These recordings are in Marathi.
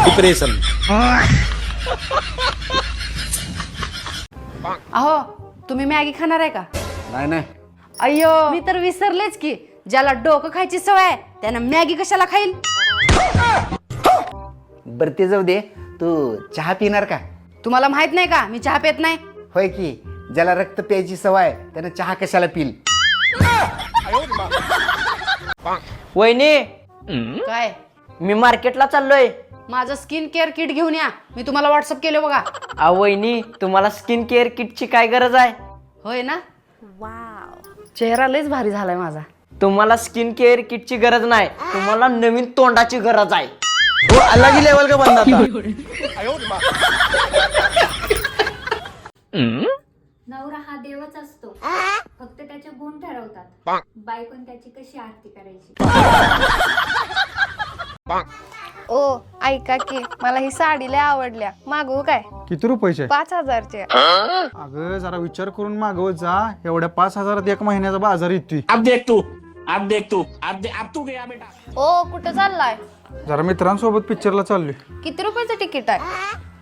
डिप्रेशन. अहो तुम्ही मॅगी खाणार आहे का? नाही नाही. अय्यो मी तर विसरलेच की, ज्याला डोकं खायची सवय आहे त्यानं मॅगी कशाला खाईल? बरं ते जाऊ दे, तू चहा पिणार का? तुम्हाला माहित नाही का मी चहा पित नाही? होय की, ज्याला रक्त प्यायची सवय त्यानं चहा कशाला पिल? वहिनी काय? मी मार्केटला चाललोय. माझं स्किन केअर किट घेऊन या, मी तुम्हाला व्हॉट्सअप केलं बघा. वहिनी तुम्हाला स्किन केअर किटची काय गरज आहे? होय ना? चेहरा लयच भारी झालाय माझा. तुम्हाला स्किन केअर किटची गरज नाही, तुम्हाला नवीन तोंडाची गरज आहे. वो अलग ही लेवल का बंदा था. नवरा हा देवच असतो, फक्त त्याचे गुण ठरवतात. बायकोन त्याची कशी आरती करायची. ओ ऐका की, मला ही साडी लय आवडल्या, मागवू काय? किती रुपयाचे? 5,000चे. अगं जरा विचार करून मागवत जा, एवढ्या 5,000 एक महिन्याचा बाजार येतोय. अब देख तू, अब देख तू, अब तू गया बेटा. ओ कुठं चाललाय? जरा मित्रांसोबत पिक्चरला चाललोय. किती रुपयाचं तिकीट आहे?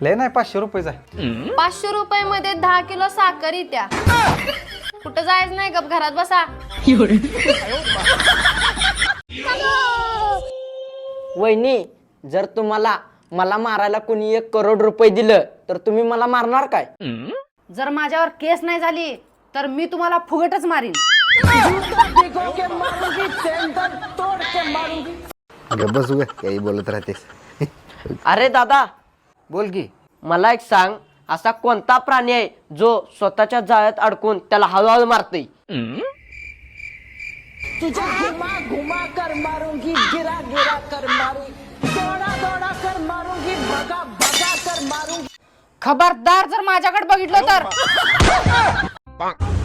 लय नाही, 500 रुपयाचं आहे. 500 रुपये मध्ये 10 किलो साखर येत्या. कुठं जायचं नाही, गप घरात बसा. वहिनी जर तुम्हाला मला मारायला कोणी 1 करोड रुपये दिलं तर तुम्ही मला मारणार काय? जर माझ्यावर केस नाही झाली तर मी तुम्हाला फुगटच मारीन. अगं बस उगा, काही बोलत राहतेस. अरे दादा बोल की. मला एक सांग, असा कोणता प्राणी आहे जो स्वतःच्या जाळ्यात अडकून त्याला हळूहळू मारते? खबरदार जर माझ्याकडे बघितलं तर.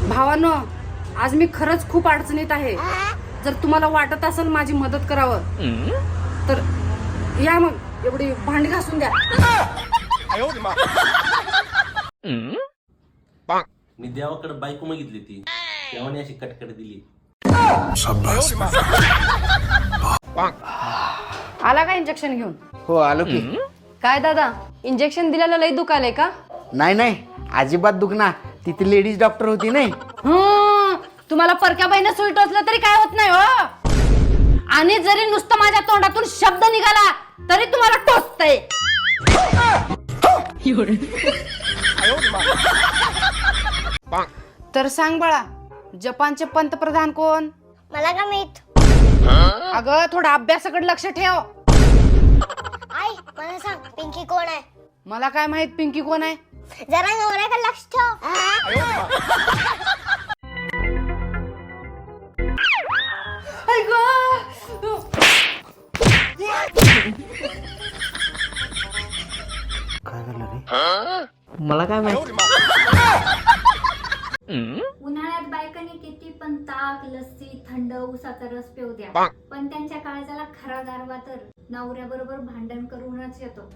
भावानो, आज मी खरंच खूप अडचणीत आहे. जर तुम्हाला वाटत असेल माझी मदत करावं तर या, मग एवढी भांडी घासून द्या. मी देवाकडे बायको मागितली ती, देवाने अशी कटकट दिली. आला का इंजेक्शन घेऊन? हो आलो की. काय दादा, इंजेक्शन दिलेलं लई दुखालय का? नाही नाही, अजिबात दुखना. तिथे लेडीज डॉक्टर होती नाही. तुम्हाला परक्या बाईनं सुई टोचलं तरी काय होत नाही हो. आणि जरी नुसतं माझ्या तोंडातून शब्द निघाला तरी तुम्हाला टोचतंय. तर सांग बाळा, जपानचे पंतप्रधान कोण? मला का माहित? अगं थोडा अभ्यासाकडे लक्ष ठेव. आई मला सांग, पिंकी कोण आहे? मला काय माहित पिंकी कोण आहे? जरा नवऱ्याकडे लक्ष ठेव. काय झालं रे? मला काय माहिती. उन्हाळ्यात बायकांनी किती पण ताक, लस्सी, थंड उसाचा रस पिऊ द्या, पण त्यांच्या काळजाला खरा गारवा तर नवऱ्याबरोबर भांडण करूनच येतो.